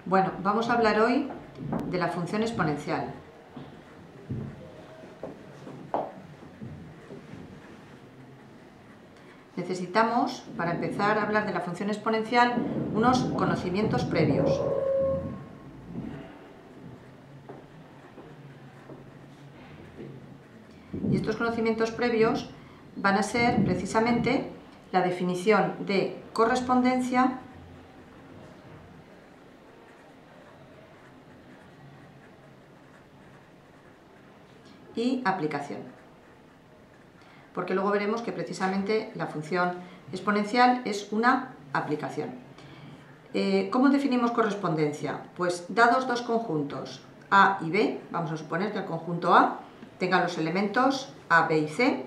Bueno, vamos a hablar hoy de la función exponencial. Necesitamos, para empezar a hablar de la función exponencial, unos conocimientos previos. Y estos conocimientos previos van a ser precisamente la definición de correspondencia y aplicación. Porque luego veremos que precisamente la función exponencial es una aplicación. ¿Cómo definimos correspondencia? Pues dados dos conjuntos A y B, vamos a suponer que el conjunto A tenga los elementos A, B y C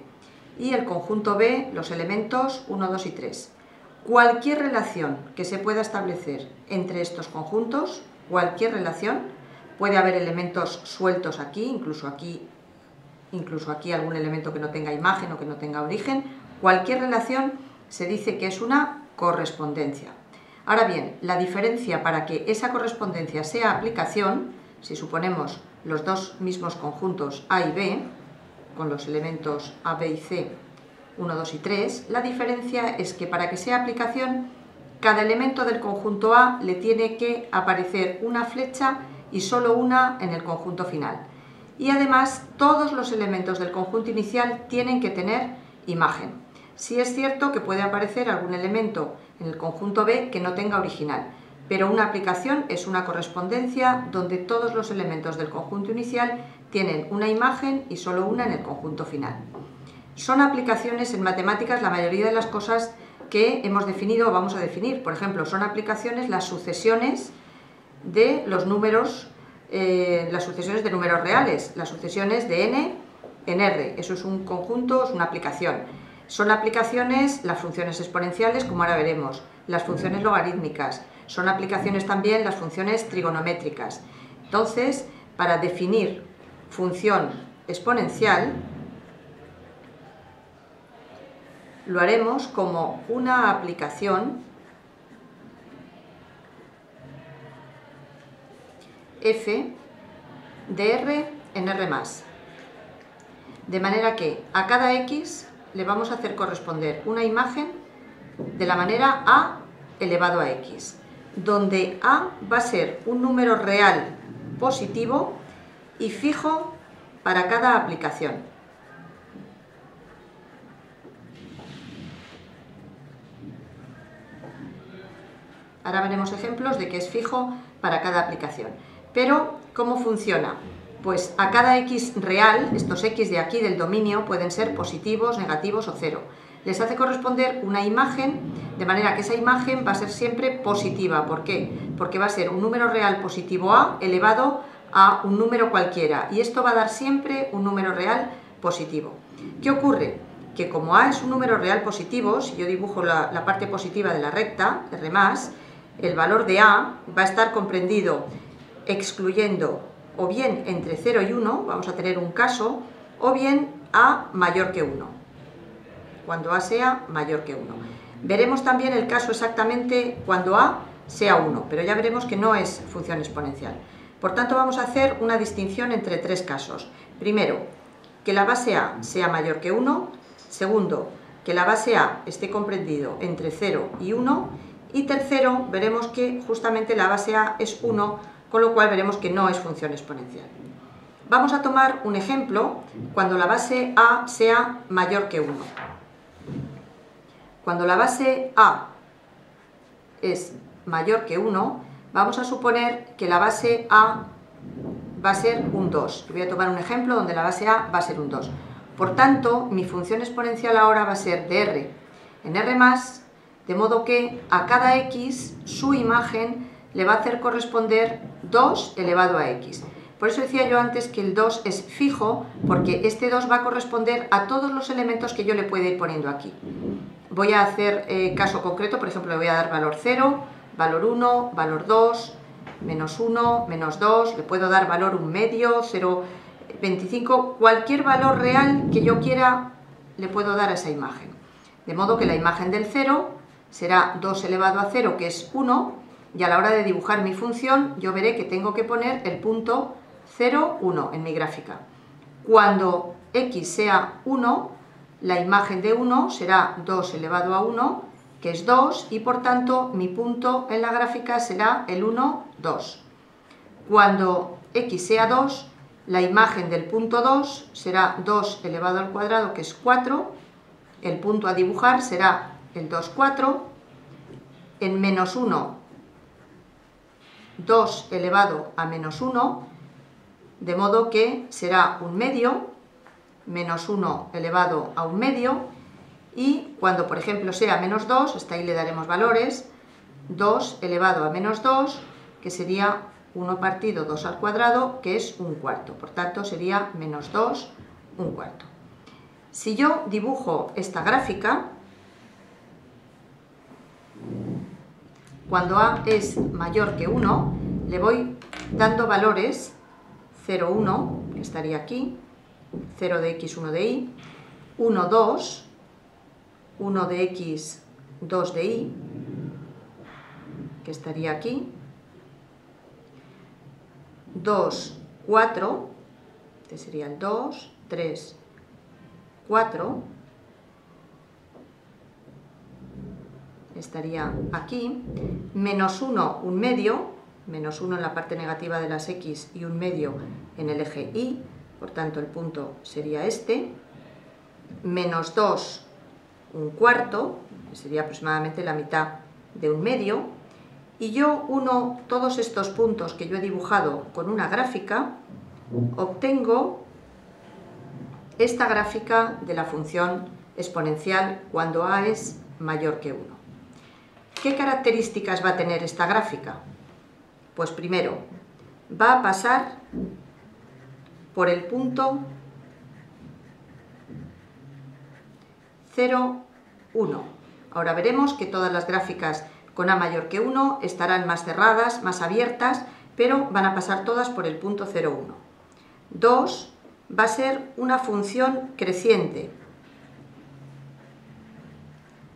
y el conjunto B los elementos 1, 2 y 3. Cualquier relación que se pueda establecer entre estos conjuntos, cualquier relación, puede haber elementos sueltos aquí, incluso aquí algún elemento que no tenga imagen o que no tenga origen, cualquier relación se dice que es una correspondencia. Ahora bien, la diferencia para que esa correspondencia sea aplicación, si suponemos los dos mismos conjuntos A y B, con los elementos A, B y C, 1, 2 y 3, la diferencia es que para que sea aplicación, cada elemento del conjunto A le tiene que aparecer una flecha y solo una en el conjunto final. Y además todos los elementos del conjunto inicial tienen que tener imagen. Sí es cierto que puede aparecer algún elemento en el conjunto B que no tenga original, pero una aplicación es una correspondencia donde todos los elementos del conjunto inicial tienen una imagen y solo una en el conjunto final. Son aplicaciones en matemáticas la mayoría de las cosas que hemos definido o vamos a definir. Por ejemplo, son aplicaciones las sucesiones de los números, las sucesiones de números reales, las sucesiones de n en R, eso es un conjunto, es una aplicación. Son aplicaciones las funciones exponenciales, como ahora veremos, las funciones logarítmicas, son aplicaciones también las funciones trigonométricas. Entonces, para definir función exponencial, lo haremos como una aplicación f de R en R+. De manera que a cada x le vamos a hacer corresponder una imagen de la manera a elevado a x, donde a va a ser un número real positivo y fijo para cada aplicación. Ahora veremos ejemplos de que es fijo para cada aplicación. Pero, ¿cómo funciona? Pues a cada x real, estos x de aquí del dominio pueden ser positivos, negativos o cero. Les hace corresponder una imagen, de manera que esa imagen va a ser siempre positiva. ¿Por qué? Porque va a ser un número real positivo a elevado a un número cualquiera. Y esto va a dar siempre un número real positivo. ¿Qué ocurre? Que como a es un número real positivo, si yo dibujo la parte positiva de la recta, R+, el valor de a va a estar comprendido excluyendo o bien entre 0 y 1, vamos a tener un caso, o bien a mayor que 1, cuando a sea mayor que 1. Veremos también el caso exactamente cuando a sea 1, pero ya veremos que no es función exponencial. Por tanto, vamos a hacer una distinción entre tres casos. Primero, que la base a sea mayor que 1. Segundo, que la base a esté comprendido entre 0 y 1. Y tercero, veremos que justamente la base a es 1, con lo cual veremos que no es función exponencial. Vamos a tomar un ejemplo cuando la base a sea mayor que 1. Cuando la base a es mayor que 1, vamos a suponer que la base a va a ser un 2. Voy a tomar un ejemplo donde la base a va a ser un 2. Por tanto, mi función exponencial ahora va a ser de R en R+, de modo que a cada x su imagen le va a hacer corresponder 2 elevado a x. Por eso decía yo antes que el 2 es fijo, porque este 2 va a corresponder a todos los elementos que yo le pueda ir poniendo aquí. Voy a hacer caso concreto, por ejemplo, le voy a dar valor 0, valor 1, valor 2, menos 1, menos 2, le puedo dar valor 1 medio, 0,25, cualquier valor real que yo quiera le puedo dar a esa imagen. De modo que la imagen del 0 será 2 elevado a 0, que es 1, y a la hora de dibujar mi función yo veré que tengo que poner el punto 0, 1 en mi gráfica. Cuando x sea 1, la imagen de 1 será 2 elevado a 1, que es 2, y por tanto mi punto en la gráfica será el 1, 2. Cuando x sea 2, la imagen del punto 2 será 2 elevado al cuadrado, que es 4, el punto a dibujar será el 2, 4, en menos 1, 2 elevado a menos 1, de modo que será un medio, menos 1 elevado a un medio, y cuando por ejemplo sea menos 2, hasta ahí le daremos valores, 2 elevado a menos 2, que sería 1 partido 2 al cuadrado, que es un cuarto, por tanto sería menos 2, un cuarto. Si yo dibujo esta gráfica, cuando a es mayor que 1, le voy dando valores 0, 1, que estaría aquí, 0 de x, 1 de y, 1, 2, 1 de x, 2 de y, que estaría aquí, 2, 4, este sería el 2, 3, 4, estaría aquí, menos 1, un medio, menos 1 en la parte negativa de las x y un medio en el eje y, por tanto el punto sería este, menos 2, un cuarto, que sería aproximadamente la mitad de un medio, y yo uno todos estos puntos que yo he dibujado con una gráfica, obtengo esta gráfica de la función exponencial cuando a es mayor que 1. ¿Qué características va a tener esta gráfica? Pues primero, va a pasar por el punto 0, 1. Ahora veremos que todas las gráficas con a mayor que 1 estarán más cerradas, más abiertas, pero van a pasar todas por el punto 0, 1. 2. Va a ser una función creciente.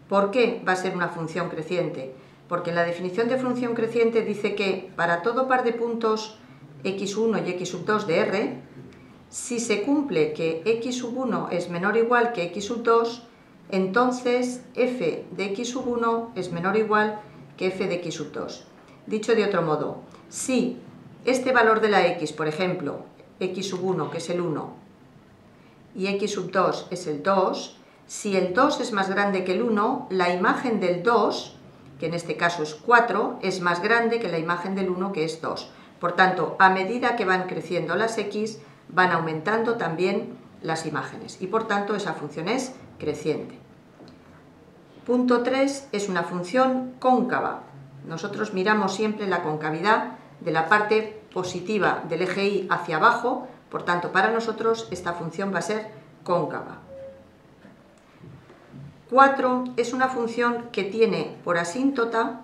¿Por qué va a ser una función creciente? Porque la definición de función creciente dice que para todo par de puntos x1 y x2 de R, si se cumple que x1 es menor o igual que x2, entonces f de x1 es menor o igual que f de x2. Dicho de otro modo, si este valor de la x, por ejemplo, x1, que es el 1, y x2 es el 2, si el 2 es más grande que el 1, la imagen del 2, que en este caso es 4, es más grande que la imagen del 1, que es 2. Por tanto, a medida que van creciendo las x, van aumentando también las imágenes, y por tanto esa función es creciente. Punto 3 es una función cóncava. Nosotros miramos siempre la concavidad de la parte positiva del eje y hacia abajo, por tanto para nosotros esta función va a ser cóncava. 4 es una función que tiene por asíntota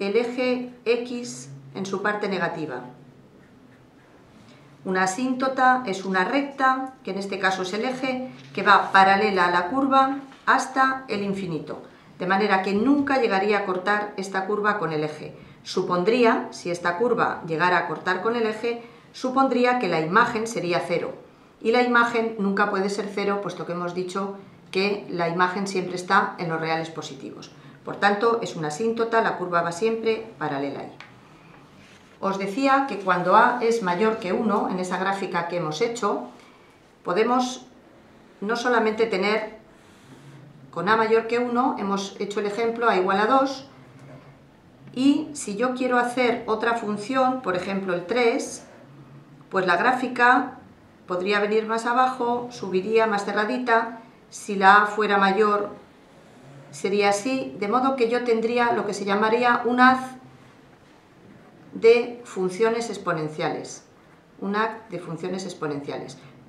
el eje x en su parte negativa. Una asíntota es una recta, que en este caso es el eje, que va paralela a la curva hasta el infinito, de manera que nunca llegaría a cortar esta curva con el eje. Supondría, si esta curva llegara a cortar con el eje, supondría que la imagen sería 0. Y la imagen nunca puede ser 0, puesto que hemos dicho que la imagen siempre está en los reales positivos. Por tanto, es una asíntota, la curva va siempre paralela ahí. Os decía que cuando a es mayor que 1, en esa gráfica que hemos hecho, podemos no solamente tener con a mayor que 1, hemos hecho el ejemplo a igual a 2, y si yo quiero hacer otra función, por ejemplo el 3, pues la gráfica podría venir más abajo, subiría más cerradita, si la a fuera mayor sería así, de modo que yo tendría lo que se llamaría un haz de funciones exponenciales,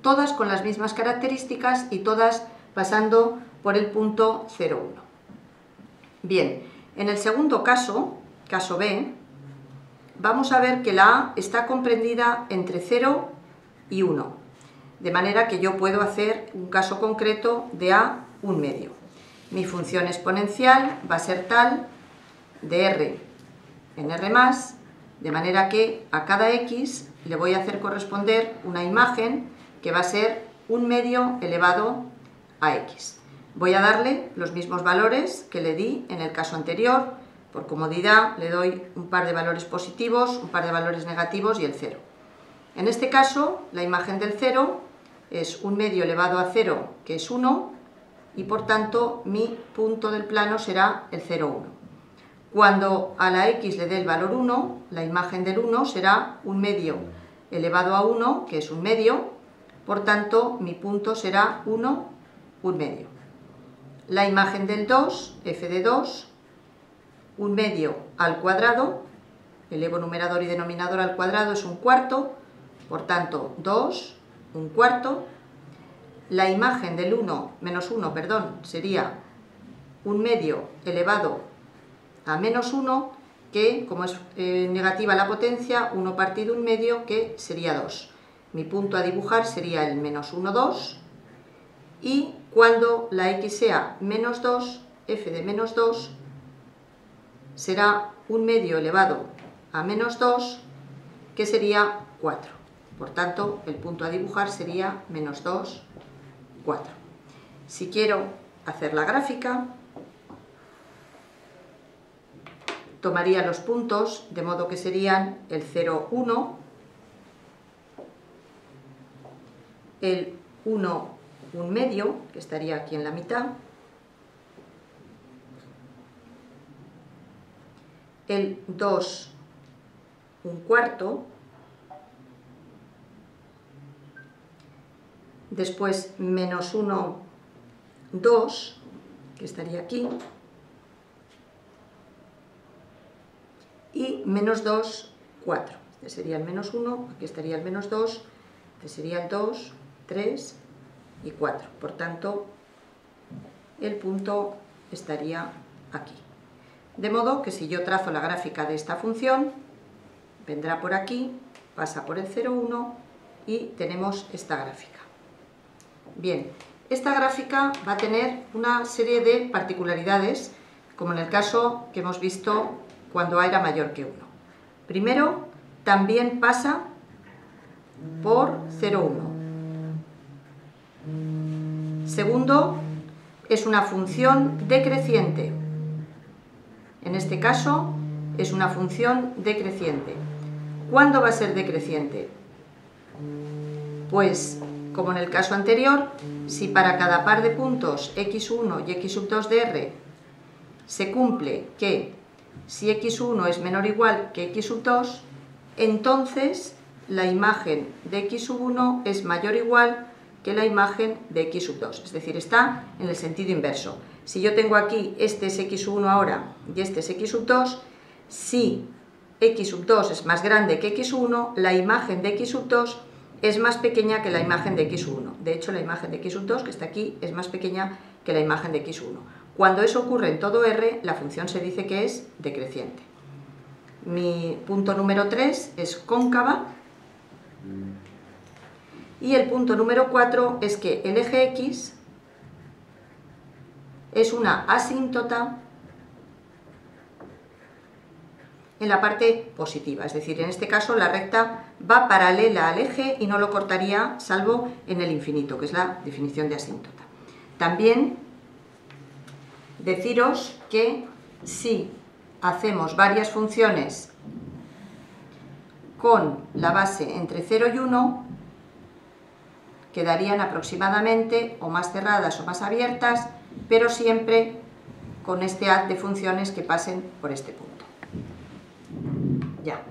todas con las mismas características y todas pasando por el punto 0, 1. Bien, en el segundo caso, caso B, vamos a ver que la a está comprendida entre 0 y 1, de manera que yo puedo hacer un caso concreto de a un medio. mi función exponencial va a ser tal de r en r+, de manera que a cada x le voy a hacer corresponder una imagen que va a ser 1/2 elevado a x. Voy a darle los mismos valores que le di en el caso anterior. Por comodidad le doy un par de valores positivos, un par de valores negativos y el 0. En este caso, la imagen del 0 es 1/2 elevado a 0, que es 1, y por tanto mi punto del plano será el 0, 1. Cuando a la x le dé el valor 1, la imagen del 1 será 1/2 elevado a 1, que es 1/2, por tanto mi punto será 1, 1/2. La imagen del 2, f de 2, 1/2 al cuadrado, elevo numerador y denominador al cuadrado, es 1/4, por tanto 2, 1/4. La imagen del 1, menos 1, perdón, sería 1/2 elevado a menos 1, que como es negativa la potencia, 1 partido 1/2, que sería 2. Mi punto a dibujar sería el menos 1, 2, y cuando la x sea menos 2, f de menos 2 será 1/2 elevado a menos 2, que sería 4. Por tanto, el punto a dibujar sería menos 2, 4. Si quiero hacer la gráfica, tomaría los puntos, de modo que serían el 0, 1, el 1, 1/2, que estaría aquí en la mitad, el 2, 1/4, después menos 1, 2, que estaría aquí, y menos 2, 4. Este sería el menos 1, aquí estaría el menos 2, este sería el 2, 3 y 4. Por tanto, el punto estaría aquí. De modo que si yo trazo la gráfica de esta función, vendrá por aquí, pasa por el 0, 1 y tenemos esta gráfica. Bien, esta gráfica va a tener una serie de particularidades, como en el caso que hemos visto cuando a era mayor que 1. Primero, también pasa por 0, 1. Segundo, es una función decreciente. En este caso, es una función decreciente. ¿Cuándo va a ser decreciente? Pues, como en el caso anterior, si para cada par de puntos x1 y x2 de r se cumple que si x1 es menor o igual que x2, entonces la imagen de x1 es mayor o igual que la imagen de x2, es decir, está en el sentido inverso. Si yo tengo aquí este es x1 ahora y este es x2, si x2 es más grande que x1, la imagen de x2 es más pequeña que la imagen de x1. De hecho, la imagen de x2, que está aquí, es más pequeña que la imagen de x1. Cuando eso ocurre en todo R, la función se dice que es decreciente. Mi punto número 3 es cóncava. Y el punto número 4 es que el eje X es una asíntota en la parte positiva, es decir, en este caso la recta va paralela al eje y no lo cortaría salvo en el infinito, que es la definición de asíntota. También deciros que si hacemos varias funciones con la base entre 0 y 1, quedarían aproximadamente o más cerradas o más abiertas, pero siempre con este haz de funciones que pasen por este punto. Ya.